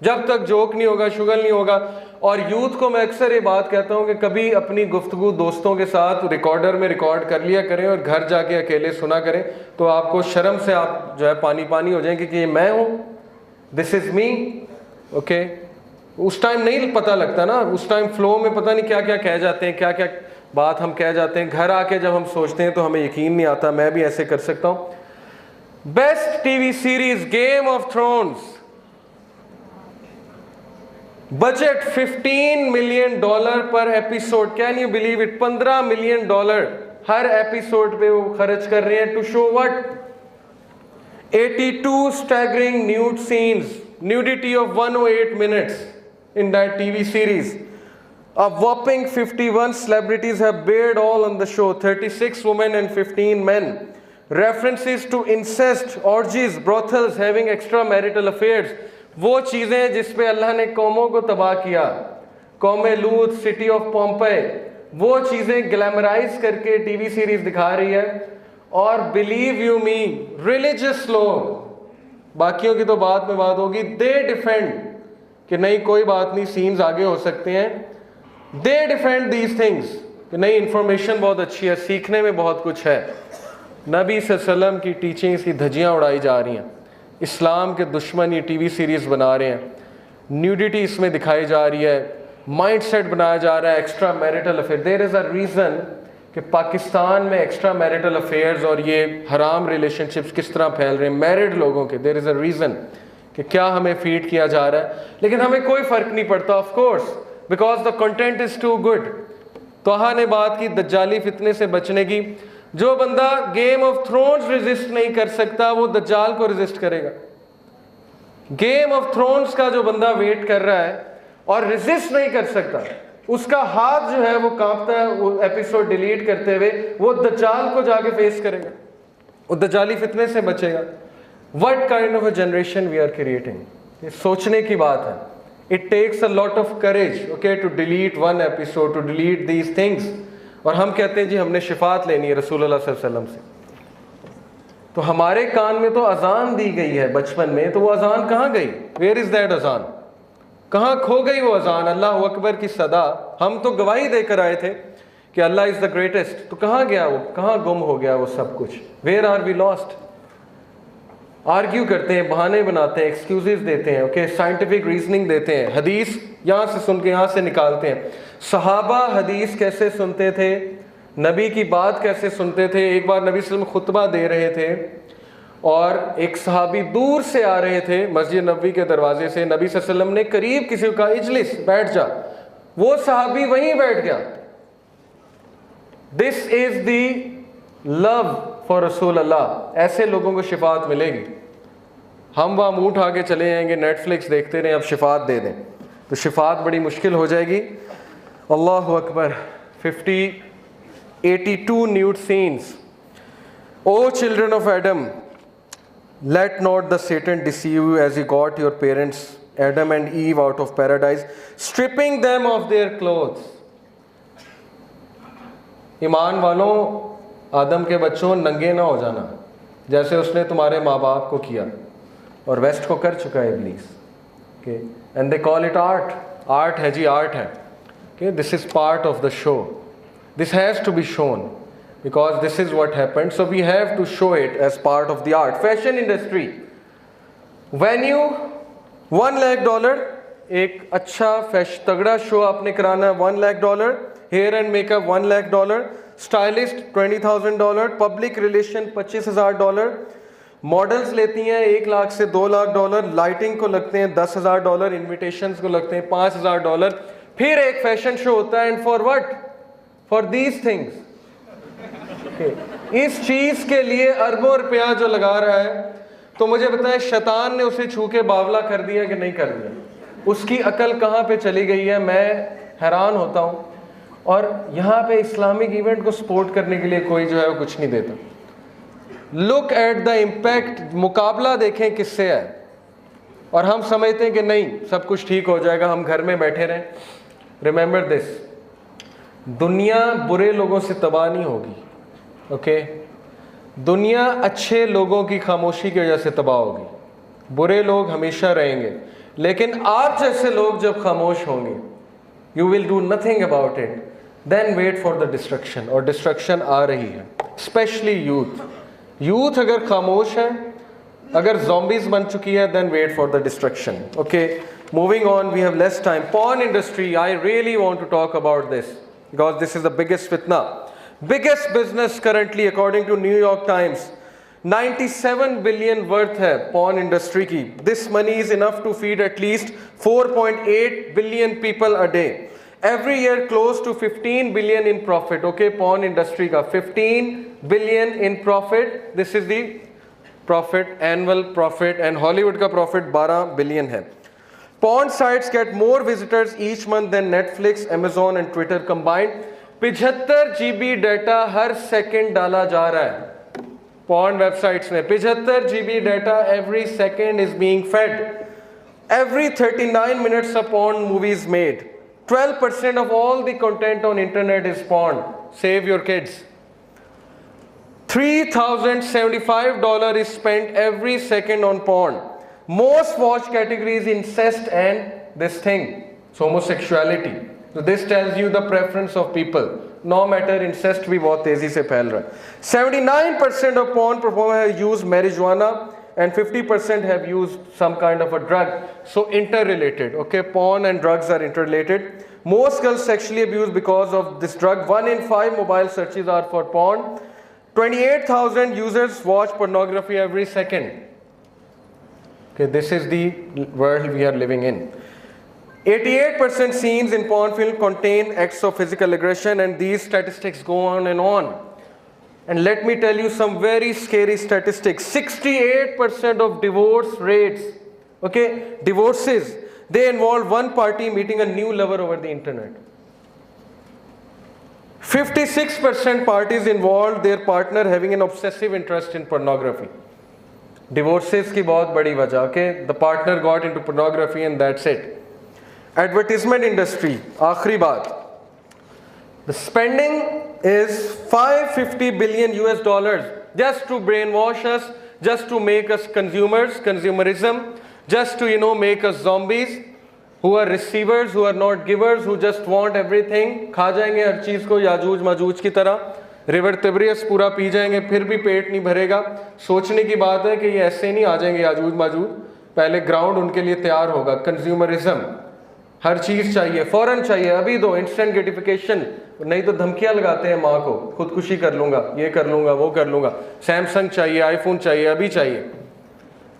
जब तक जोक नहीं होगा, शुगर नहीं होगा. और यूथ को मैं अक्सर ये बात कहता हूँ कि कभी अपनी गुफ्तगू दोस्तों के साथ रिकॉर्डर में रिकॉर्ड कर लिया करें और घर जाके अकेले सुना करें, तो आपको शर्म से आप जो है पानी पानी हो जाएंगे कि ये मैं हूँ, दिस इज़ मी. ओके, उस टाइम नहीं पता लगता ना, उस टाइम फ्लो में पता नहीं क्या क्या कह जाते हैं, क्या क्या बात हम कह जाते हैं. घर आके जब हम सोचते हैं तो हमें यकीन नहीं आता मैं भी ऐसे कर सकता हूँ. Best TV series Game of Thrones, budget $15 million पर episode. Can you believe it? $15 million हर एपिसोड पे वो खर्च कर रहे हैं to show what 82 staggering nude scenes, nudity of 108 minutes in that TV series. A whopping 51 celebrities have bared all on the show, 36 women and 15 men. References to incest, orgies, brothels, having extramarital affairs. वो चीज़ें जिस पे अल्लाह ने कौमों को तबाह किया, कौम लूत, सिटी ऑफ पोम्पई, वो चीज़ें ग्लैमराइज करके टीवी सीरीज दिखा रही है। और बिलीव यू मी, रिलीजियस लोग, बाकियों की तो बात में बात होगी, दे डिफेंड कि नहीं कोई बात नहीं, सीन्स आगे हो सकते हैं। दे डिफेंड दीज थिंग्स कि नहीं, इंफॉर्मेशन बहुत अच्छी है, सीखने में बहुत कुछ है। नबी सल्लल्लाहु अलैहि वसल्लम की टीचिंग्स की धज्जियाँ उड़ाई जा रही हैं, इस्लाम के दुश्मन ये टीवी सीरीज़ बना रहे हैं, न्यूडिटी इसमें दिखाई जा रही है, माइंडसेट बनाया जा रहा है, extra marital affair. There is a reason कि पाकिस्तान में एक्स्ट्रा मैरिटल अफेयर्स और ये हराम रिलेशनशिप्स किस तरह फैल रहे हैं मैरिड लोगों के। देयर इज़ अ रीज़न कि क्या हमें फीड किया जा रहा है, लेकिन हमें कोई फ़र्क नहीं पड़ता, of course, because the content is too good. तोहा ने बात की दज्जाली फितने से बचने की। जो बंदा गेम ऑफ थ्रोन्स रेजिस्ट नहीं कर सकता वो दज्जाल को रेजिस्ट करेगा। गेम ऑफ थ्रोन्स का जो बंदा वेट कर रहा है और रेजिस्ट नहीं कर सकता, उसका हाथ जो है वो कांपता है, वो एपिसोड डिलीट करते हुए वो दज्जाल को जाके फेस करेगा, वो दज्जाली फितने से बचेगा। What kind of a generation we are creating, ये सोचने की बात है। It takes a lot of courage, okay, to delete one episode, to delete these things. और हम कहते हैं जी हमने शिफात लेनी है रसूलुल्लाह सल्लल्लाहु अलैहि वसल्लम से। तो हमारे कान में तो अजान दी गई है बचपन में, तो वो अजान कहाँ गई? वेयर इज दैट अजान? कहाँ खो गई वो अजान? अल्लाह अकबर की सदा, हम तो गवाही देकर आए थे कि अल्लाह इज द ग्रेटेस्ट, तो कहाँ गया वो? कहाँ गुम हो गया वो सब कुछ? Where are we lost? Argue करते हैं, बहाने बनाते हैं, एक्सक्यूजेस देते हैं, ओके, साइंटिफिक रीजनिंग देते हैं, हदीस यहाँ से सुन के यहाँ से निकालते हैं। सहाबा हदीस कैसे सुनते थे, नबी की बात कैसे सुनते थे। एक बार नबी सल्लल्लाहु अलैहि वसल्लम खुतबा दे रहे थे और एक सहाबी दूर से आ रहे थे मस्जिद नबवी के दरवाजे से, नबी सल्लल्लाहु अलैहि वसल्लम ने करीब किसी को कहा इजलिस, बैठ जा, वो सहाबी वहीं बैठ गया। This is the love for रसूल अल्लाह। ऐसे लोगों को शिफात मिलेगी। हम वहाँ मुंह उठा के चले जाएंगे, नेटफ्लिक्स देखते रहें, अब शिफात दे दें, तो शिफात बड़ी मुश्किल हो जाएगी। अल्लाह Akbar. 82 nude scenes. O children of Adam, let not the Satan deceive you as he got your parents Adam and Eve out of paradise, stripping them of their clothes. ईमान वालों, आदम के बच्चों, नंगे ना हो जाना जैसे उसने तुम्हारे माँ बाप को किया और वेस्ट को कर चुका है इब्लीस। Okay, and they call it art. Art है जी, आर्ट है। Okay, this is part of the show, this has to be shown because this is what happened, so we have to show it as part of the art. Fashion industry, venue $1 lakh, एक अच्छा तगड़ा show आपने कराना है, $1 lakh, hair and makeup $1 lakh, stylist $20,000, public relation $25,000, models लेती हैं $1 लाख से $2 lakh, lighting को लगते हैं $10,000, इन्विटेशंस को लगते हैं $5,000, फिर एक फैशन शो होता है। And for what? For these things. इस चीज के लिए अरबों रुपया जो लगा रहा है, तो मुझे बताएं शैतान ने उसे छू के बावला कर दिया कि नहीं कर दिया? उसकी अकल कहाँ पे चली गई है? मैं हैरान होता हूँ। और यहाँ पे इस्लामिक इवेंट को सपोर्ट करने के लिए कोई जो है वो कुछ नहीं देता। लुक एट द इम्पैक्ट, मुकाबला देखें किससे है, और हम समझते हैं कि नहीं सब कुछ ठीक हो जाएगा, हम घर में बैठे रहें। रिमेंबर दिस, दुनिया बुरे लोगों से तबाह नहीं होगी, ओके, दुनिया अच्छे लोगों की खामोशी की वजह से तबाह होगी। बुरे लोग हमेशा रहेंगे, लेकिन आप जैसे लोग जब खामोश होंगे, you will do nothing about it, then wait for the destruction. और डिस्ट्रक्शन आ रही है, स्पेशली यूथ। यूथ अगर खामोश है, अगर zombies बन चुकी है, then wait for the destruction. Okay, moving on, we have less time. Porn industry, I really want to talk about this because this is the biggest fitna. Biggest business currently according to New York Times, 97 billion worth है porn industry की। This money is enough to feed at least 4.8 billion people a day. Every year close to 15 billion in profit. Okay, porn industry का 15 billion in profit. This is the profit, annual profit, and Hollywood का profit 12 billion है. Porn sites get more visitors each month than Netflix, Amazon and Twitter combined. 75 GB data her second डाला जा रहा है porn websites में. 75 GB data every second is being fed. Every 39 minutes a porn movie is made. 12% of all the content on internet is porn. Save your kids. $3,075 is spent every second on porn. Most watched categories incest and this thing, so homosexuality. So this tells you the preference of people. No matter incest भी बहुत तेजी से फैल रहा है. 79% of porn performers have used marijuana and 50% have used some kind of a drug. So interrelated. Okay, porn and drugs are interrelated. Most girls sexually abused because of this drug. 1 in 5 mobile searches are for porn. 28,000 users watch pornography every second. Okay, this is the world we are living in. 88% scenes in porn film contain acts of physical aggression, and these statistics go on and on. And let me tell you some very scary statistics. 68% of divorce rates, okay, divorces, they involve one party meeting a new lover over the internet. 56% parties involved their partner having an obsessive interest in pornography. Divorces की बहुत बड़ी वजह, okay, the partner got into pornography and that's it. Advertisement industry, आखिरी बात. The spending is $550 billion just to brainwash us, just to make us consumers, consumerism, just to make us zombies who are receivers, who are not givers, who just want everything. खा जाएंगे हर चीज को याजूज माजूज की तरह. River तिब्रियस पूरा P जाएंगे फिर भी पेट नहीं भरेगा. सोचने की बात है कि ये ऐसे नहीं आ जाएंगे याजूज माजूज, पहले ग्राउंड उनके लिए तैयार होगा. कंज्यूमरिज्म, हर चीज चाहिए, फौरन चाहिए, अभी दो, इंस्टेंट ग्रेटिफिकेशन. नहीं तो धमकियां लगाते हैं माँ को, खुदकुशी कर लूंगा, ये कर लूंगा, वो कर लूंगा. सैमसंग चाहिए, आईफोन चाहिए, अभी चाहिए.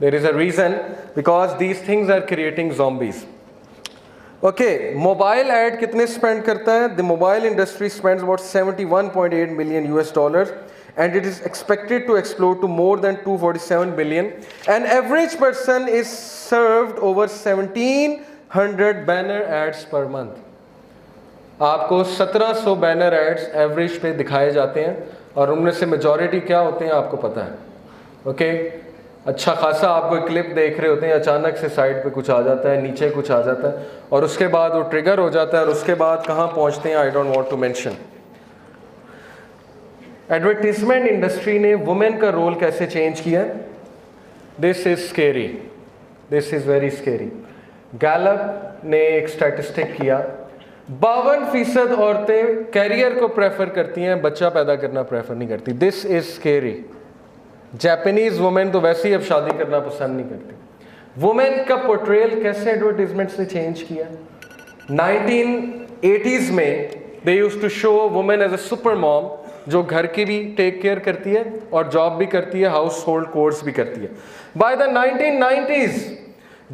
There is a reason, because these things are creating zombies. Okay, mobile ad कितने स्पेंड करता है? The mobile industry spends about $71.8 million and it is expected to explode to more than $247 billion. An average person is served over 1,700 banner ads per month. आपको 1700 banner ads average पे दिखाए जाते हैं और उनमें से मेजॉरिटी क्या होते हैं आपको पता है. ओके, अच्छा खासा आपको क्लिप देख रहे होते हैं, अचानक से साइड पे कुछ आ जाता है, नीचे कुछ आ जाता है और उसके बाद वो ट्रिगर हो जाता है और उसके बाद कहाँ पहुँचते हैं I don't want to mention. Advertisement industry ने वुमेन का रोल कैसे चेंज किया? This is scary, this is very scary. Gallup ने एक स्टैटिस्टिक किया, 52% औरतें कैरियर को प्रेफर करती हैं, बच्चा पैदा करना प्रेफर नहीं करती. This is scary. Japanese women तो वैसे ही अब शादी करना पसंद नहीं करती. वुमेन का पोर्ट्रेयल कैसे एडवर्टीजमेंट से चेंज किया? 1980s में they used to show women as a super mom, जो घर की भी टेक केयर करती है और जॉब भी करती है, हाउस होल्ड कोर्स भी करती है. By the 1990s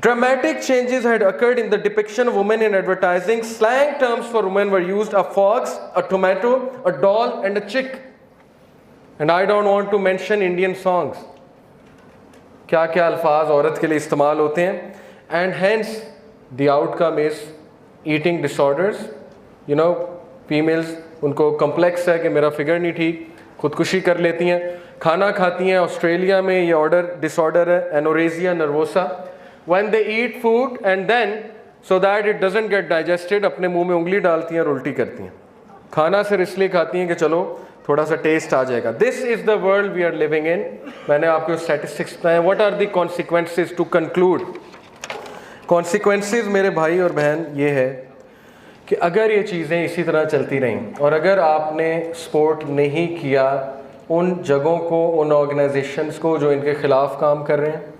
dramatic changes had occurred in the depiction of women in advertising. Slang terms for women were used: a fox, a tomato, a doll and a chick. And I don't want to mention Indian songs. क्या क्या अल्फाज औरत के लिए इस्तेमाल होते हैं. And hence the outcome is eating disorders. Females, उनको कम्प्लेक्स है कि मेरा फिगर नहीं ठीक, खुदकुशी कर लेती हैं, खाना खाती हैं. ऑस्ट्रेलिया में ये डिसऑर्डर है, एनोरेजिया nervosa. When they eat food and then so that it doesn't get digested, अपने मुंह में उंगली डालती हैं और उल्टी करती हैं. खाना सिर्फ इसलिए खाती हैं कि चलो थोड़ा सा टेस्ट आ जाएगा. This is the world we are living in. मैंने आपको स्टैटिस्टिक्स बताए. What are the consequences to conclude? Consequences मेरे भाई और बहन ये है कि अगर ये चीज़ें इसी तरह चलती रहें और अगर आपने सपोर्ट नहीं किया उन जगहों को, उन ऑर्गेनाइजेशंस को जो इनके ख़िलाफ़ काम कर रहे हैं,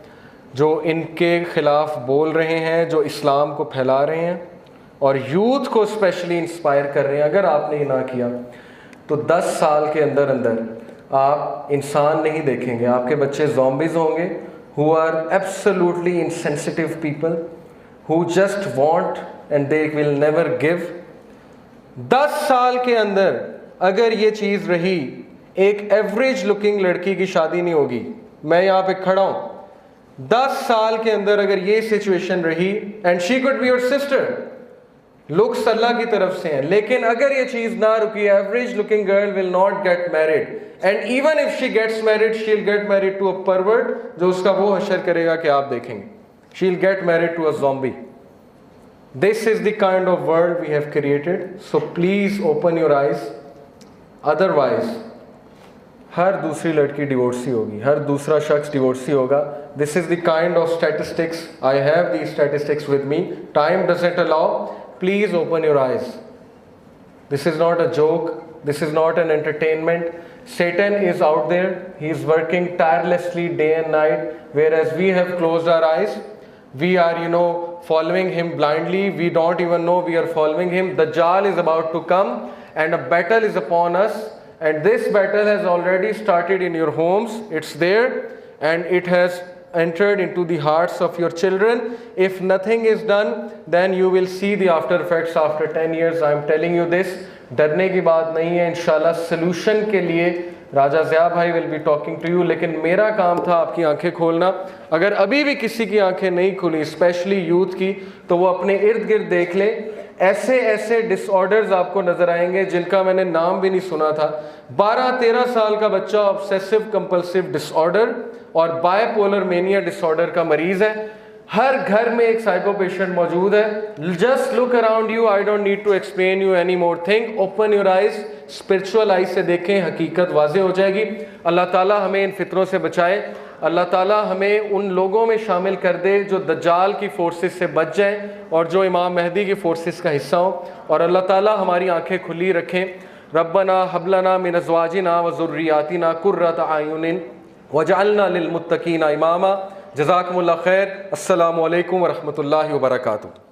जो इनके ख़िलाफ़ बोल रहे हैं, जो इस्लाम को फैला रहे हैं और यूथ को स्पेशली इंस्पायर कर रहे हैं, अगर आपने ये ना किया तो 10 साल के अंदर अंदर आप इंसान नहीं देखेंगे. आपके बच्चे ज़ॉम्बीज़ होंगे who are absolutely insensitive people who just want and they will never give. 10 साल के अंदर अगर ये चीज़ रही, एक एवरेज लुकिंग लड़की की शादी नहीं होगी। मैं यहाँ पे खड़ा हूँ, 10 साल के अंदर अगर ये सिचुएशन रही, and she could be your sister, looks अल्लाह की तरफ से हैं, लेकिन अगर ये चीज़ ना रुकी, average looking girl will not get married, and even if she gets married, she will get married to a pervert जो उसका वो हशर करेगा कि आप देखेंगे। She will get married to a zombie. This is the kind of world we have created, so please open your eyes, otherwise हर दूसरी लड़की डिवोर्सी होगी, हर दूसरा शख्स डिवोर्सी होगा। This is the kind of statistics, I have the statistics with me, time doesn't allow, please open your eyes. This is not a joke, this is not an entertainment. Satan is out there, he is working tirelessly day and night, whereas we have closed our eyes. We are, following him blindly. We don't even know we are following him. Dajjal is about to come and a battle is upon us. And this battle has already started in your homes. It's there and it has entered into the hearts of your children. If nothing is done, then you will see the after effects after 10 years. I am telling you this. डरने की बात नहीं है। इंशाल्लाह solution के लिए राजा ज़िया भाई will be talking to you, लेकिन मेरा काम था आपकी आंखें खोलना। अगर अभी भी किसी की आंखें नहीं खुली, स्पेशली यूथ की, तो वो अपने इर्द गिर्द देख लें। ऐसे ऐसे डिसऑर्डर्स आपको नज़र आएंगे जिनका मैंने नाम भी नहीं सुना था। 12-13 साल का बच्चा ऑब्सेसिव कंपल्सिव डिसऑर्डर और बायपोलर मेनिया डिसऑर्डर का मरीज़ है। हर घर में एक साइको पेशेंट मौजूद है। Just look around you, I don't need to explain you any more thing. Open your eyes, spiritual eyes से देखें, हकीकत वाज़े हो जाएगी। अल्लाह ताला हमें इन फितरों से बचाए। अल्लाह ताला हमें उन लोगों में शामिल कर दे जो दज्जाल की फोर्सेस से बच जाएं और जो इमाम मेहदी की फोर्सेस का हिस्सा हो। और अल्लाह ताला हमारी आंखें खुली रखें। रब्बना हबलना मिन अज़वाजिना व ज़ुर्रियातिना कुर्रत आयुनिन वजअलना लिलमुत्तकीना इमामा। जज़ाकुमुल्लाह खैर। अस्सलामु अलैकुम व रहमतुल्लाहि व बरकातुहू।